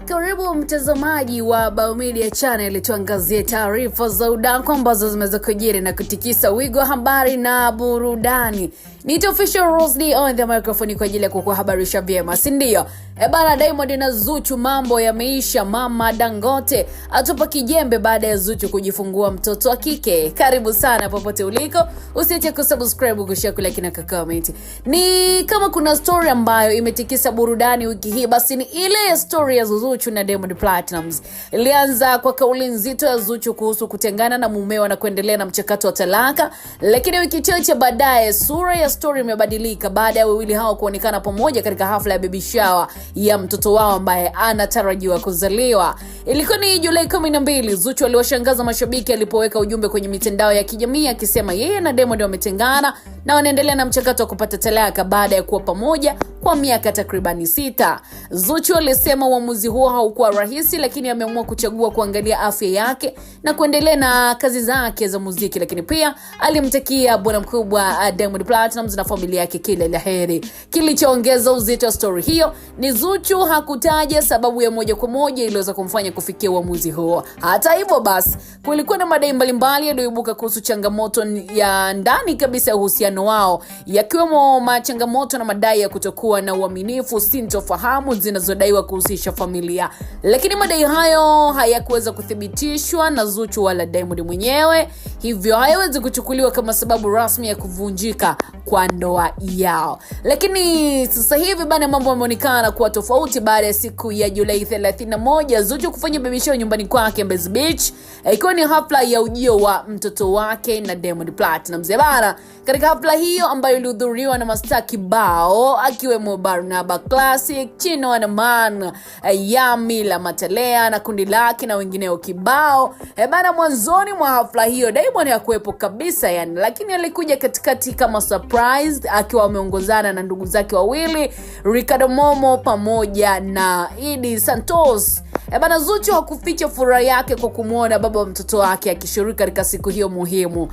Karibu mtazamaji wa Baumedia Channel, tuangazie taarifa za udaku ambazo zimeweza kujiri na kutikisa wigo habari na burudani. Ni official Rosely on the microphone kwa ajili ya kukuhabarisha vyema, si ndio? Bana, Diamond na Zuchu mambo yameisha. Mama Dangote atupa kijembe baada ya Zuchu kujifungua mtoto wa kike. Karibu sana popote uliko, usiache kusubscribe, kushare, like na comment. Ni kama kuna story ambayo imetikisa burudani wiki hii, basi ni ile story ya Zuchu na Diamond Platnumz. Ilianza kwa kauli nzito ya Zuchu kuhusu kutengana na mumewa na kuendelea na mchakato wa talaka, lakini wiki chache baadaye sura ya story imebadilika baada ya wawili hao kuonekana pamoja katika hafla ya baby shower ya mtoto wao ambaye anatarajiwa kuzaliwa. Ilikuwa ni Julai 12. Zuchu aliwashangaza mashabiki alipoweka ujumbe kwenye mitandao ya kijamii akisema yeye na Diamond wametengana na wanaendelea na mchakato wa kupata talaka baada ya kuwa pamoja kwa miaka takriban 6. Zuchu alisema uamuzi huo haukuwa rahisi, lakini ameamua kuchagua kuangalia afya yake na kuendelea na kazi zake za muziki, lakini pia alimtakia bwana mkubwa Diamond Platnumz na familia yake kila la heri. Kilichoongeza uzito wa story hiyo ni Zuchu hakutaja sababu ya moja kwa moja iliyoweza kumfanya kufikia uamuzi huo. Hata hivyo basi, kulikuwa na madai mbalimbali yaliyoibuka kuhusu changamoto ya ndani kabisa ya uhusiano wao, yakiwemo machangamoto na madai ya kutokuwa na uaminifu, sintofahamu zinazodaiwa kuhusisha familia. Lakini madai hayo hayakuweza kuthibitishwa na Zuchu wala Diamond mwenyewe, hivyo hayawezi kuchukuliwa kama sababu rasmi ya kuvunjika kwa ndoa yao. Lakini sasa hivi bana, mambo yameonekana kuwa tofauti baada ya siku ya Julai 31 Zuchu kufanya baby show nyumbani kwake Mbezi Beach, ikiwa ni hafla ya ujio wa mtoto wake na Diamond Platnumz. Bana, katika hafla hiyo ambayo ilihudhuriwa na mastaa kibao akiwemo Barnaba Classic, Chino Anaman, Yami La Matalea na kundi lake na wengineo kibao. Bana, mwanzoni mwa hafla hiyo Diamond hakuwepo kabisa yani, lakini alikuja katikati kama surprise akiwa ameongozana na ndugu zake wawili, Ricardo Momo pamoja na Eddy Santos. Bana, Zuchu hakuficha furaha yake kwa kumuona baba wa mtoto wake akishiriki katika siku hiyo muhimu.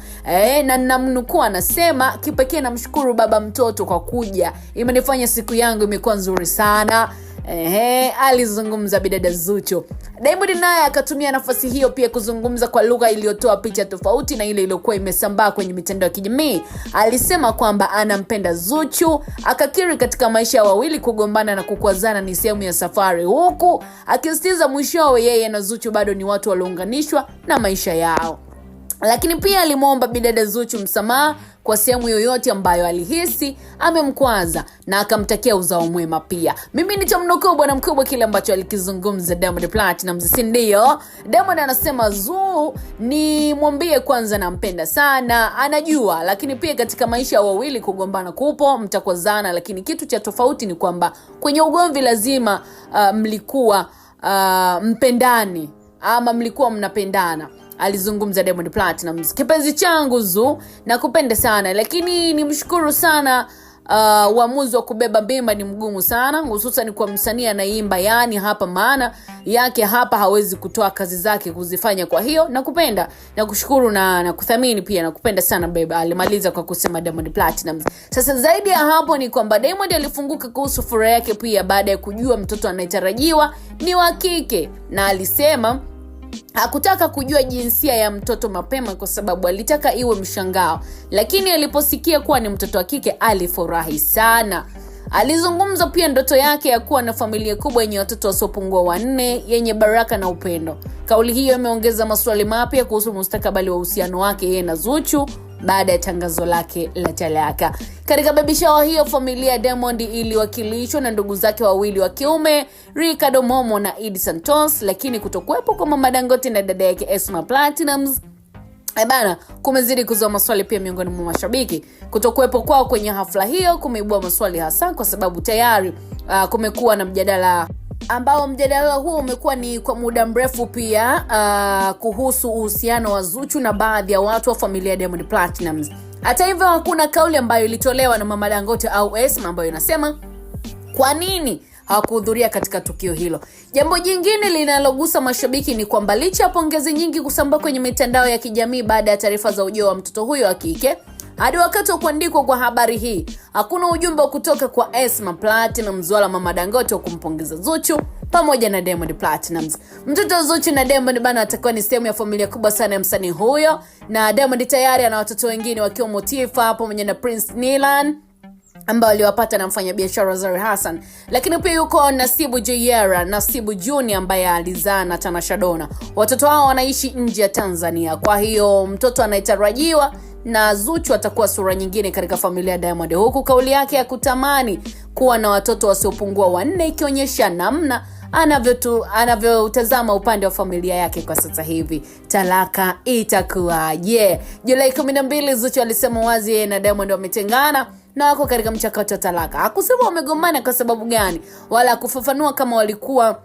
Na namnukuu anasema, kipekee namshukuru baba mtoto kwa kuja. Imenifanya siku yangu imekuwa nzuri sana. Alizungumza bidada Zuchu. Diamond naye akatumia nafasi hiyo pia kuzungumza kwa lugha iliyotoa picha tofauti na ile iliyokuwa imesambaa kwenye mitandao ya kijamii. Alisema kwamba anampenda Zuchu, akakiri katika maisha ya wawili kugombana na kukwazana ni sehemu ya safari, huku akisisitiza mwishowe yeye na Zuchu bado ni watu waliounganishwa na maisha yao. Lakini pia alimuomba bidada Zuchu msamaha kwa sehemu yoyote ambayo alihisi amemkwaza na akamtakia uzao mwema pia. Mimi nitamnukuu bwana mkubwa kile ambacho alikizungumza Diamond Platnumz, si ndio? Diamond anasema, ni mwambie kwanza nampenda sana, anajua, lakini pia katika maisha ya wawili kugombana kupo, mtakwazana, lakini kitu cha tofauti ni kwamba kwenye ugomvi lazima mlikuwa mpendani ama mlikuwa mnapendana. Alizungumza Diamond Platnumz. Kipenzi changu na kupenda sana, lakini nimshukuru sana. Uamuzi wa kubeba bimba ni mgumu sana, hususan kwa msanii anaimba, yani hapa maana yake hapa hawezi kutoa kazi zake kuzifanya. Kwa hiyo nakupenda na kushukuru na kuthamini pia na kupenda sana beba, alimaliza kwa kusema Diamond Platnumz. Sasa zaidi ya hapo ni kwamba Diamond alifunguka kuhusu furaha yake pia baada ya kujua mtoto anayetarajiwa ni wa kike, na alisema hakutaka kujua jinsia ya mtoto mapema kwa sababu alitaka iwe mshangao, lakini aliposikia kuwa ni mtoto wa kike alifurahi sana. Alizungumza pia ndoto yake ya kuwa na familia kubwa yenye watoto wasiopungua 4 yenye baraka na upendo. Kauli hiyo imeongeza maswali mapya kuhusu mustakabali wa uhusiano wake yeye na Zuchu baada ya tangazo lake la talaka. Katika baby shower hiyo familia ya Diamond iliwakilishwa na ndugu zake wawili wa kiume, Ricardo Momo na Eddy Santos, lakini kutokuwepo kwa Mama Dangote na dada yake Esma Platnumz bana kumezidi kuzua maswali pia miongoni mwa mashabiki. Kutokuwepo kwao kwenye hafla hiyo kumeibua maswali hasa kwa sababu tayari kumekuwa na mjadala ambao mjadala huo umekuwa ni kwa muda mrefu pia kuhusu uhusiano wa Zuchu na baadhi ya watu wa familia ya Diamond Platnumz. Hata hivyo hakuna kauli ambayo ilitolewa na Mama Dangote au Esma ambayo inasema kwa nini hawakuhudhuria katika tukio hilo. Jambo jingine linalogusa mashabiki ni kwamba licha ya pongezi nyingi kusambaa kwenye mitandao ya kijamii baada ya taarifa za ujio wa mtoto huyo wa kike, hadi wakati wa kuandikwa kwa habari hii hakuna ujumbe kutoka kwa Esma Platnumz wala Mama Dangote kumpongeza Zuchu pamoja na Diamond Platnumz. Mtoto Zuchu na Diamond bana atakuwa ni sehemu ya familia kubwa sana ya msanii huyo, na Diamond tayari ana watoto wengine wakiwa Motifa pamoja na Prince Nilan ambao aliwapata na mfanyabiashara Zari Hassan. Lakini pia yuko Nasibu Jayera, Nasibu Junior ambaye alizaa na Tanasha Donna. Watoto hao wanaishi nje ya Tanzania. Kwa hiyo mtoto anayetarajiwa na Zuchu atakuwa sura nyingine katika familia ya Diamond, huku kauli yake ya kutamani kuwa na watoto wasiopungua 4 ikionyesha namna anavyotazama upande wa familia yake kwa sasa hivi. Talaka itakuwaje? Julai 12 Zuchu alisema wazi yeye na Diamond wametengana na wako katika mchakato wa talaka. Hakusema wamegombana kwa sababu gani, wala kufafanua kama walikuwa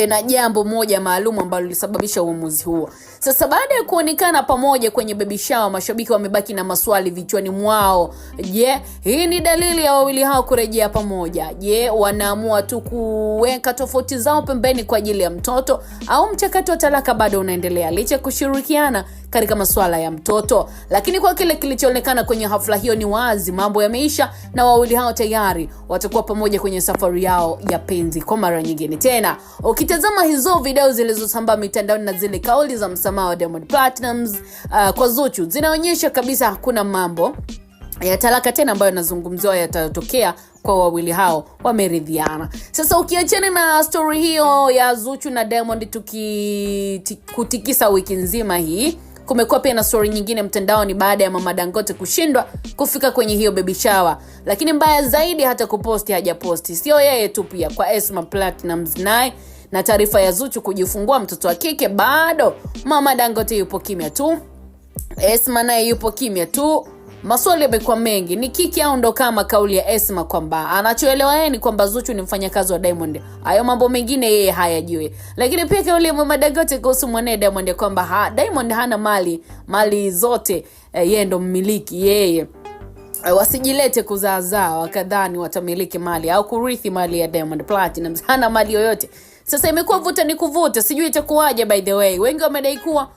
na jambo moja maalum ambalo lilisababisha uamuzi huo. Sasa baada ya kuonekana pamoja kwenye baby shower, mashabiki wamebaki na maswali vichwani mwao. Je, hii ni dalili ya wawili hao kurejea pamoja? Je, wanaamua tu kuweka tofauti zao pembeni kwa ajili ya mtoto, au mchakato wa talaka bado unaendelea licha kushirikiana katika masuala ya mtoto? Lakini kwa kile kilichoonekana kwenye hafla hiyo ni wazi mambo yameisha, na wawili hao tayari watakuwa pamoja kwenye safari yao ya penzi kwa mara nyingine tena. Ukitazama hizo video zilizosambaa mitandaoni na zile kauli za msamaha wa Diamond Platnumz kwa Zuchu, zinaonyesha kabisa hakuna mambo ya talaka tena ambayo yanazungumziwa yatatokea kwa wawili hao, wameridhiana. Sasa ukiachana na story hiyo ya Zuchu na Diamond kutikisa wiki nzima hii, kumekuwa pia na story nyingine mtandaoni baada ya Mama Dangote kushindwa kufika kwenye hiyo baby shower. Lakini mbaya zaidi hata kuposti hajaposti. Sio yeye tu, pia kwa Esma Platnumz naye, na taarifa ya Zuchu kujifungua mtoto wa kike bado Mama Dangote yupo kimya tu, Esma naye yupo kimya tu. Maswali yamekuwa mengi, ni kiki au ndo kama kauli ya Esma kwamba anachoelewa yeye ni kwamba Zuchu ni mfanyakazi wa Diamond, hayo mambo mengine yeye hayajui. Lakini pia kauli ya Mama Dangote kuhusu mwanae Diamond kwamba Diamond hana mali zote, yeye ndo mmiliki, yeye wasijilete kuzaazaa wakadhani watamiliki mali au kurithi mali ya Diamond Platnumz. Hana mali yoyote. Sasa imekuwa vuta ni kuvuta, sijui itakuwaje. By the way, wengi wamedai kuwa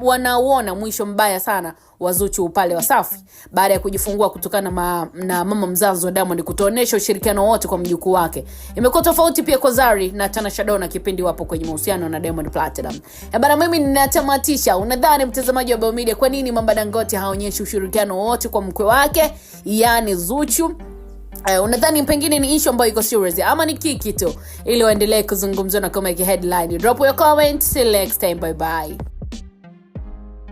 wanaona mwisho mbaya sana wa Zuchu upale wa Safi baada ya kujifungua kutokana na mama mzazi wa Diamond kutoonyesha ushirikiano wote kwa mjukuu wake. Imekuwa tofauti pia kwa Zari na Tanasha Donna kipindi wapo kwenye mahusiano na Diamond Platnumz. Bana, mimi ninatamatisha. Unadhani mtazamaji wa Baumedia, kwa nini Mama Dangote haonyeshi ushirikiano wote kwa mkwe wake, yani Zuchu? Unadhani pengine ni issue ambayo iko serious ama ni kiki tu? Ili waendelee kuzungumzia na kama headline. Drop your comment. See you next time. Bye bye.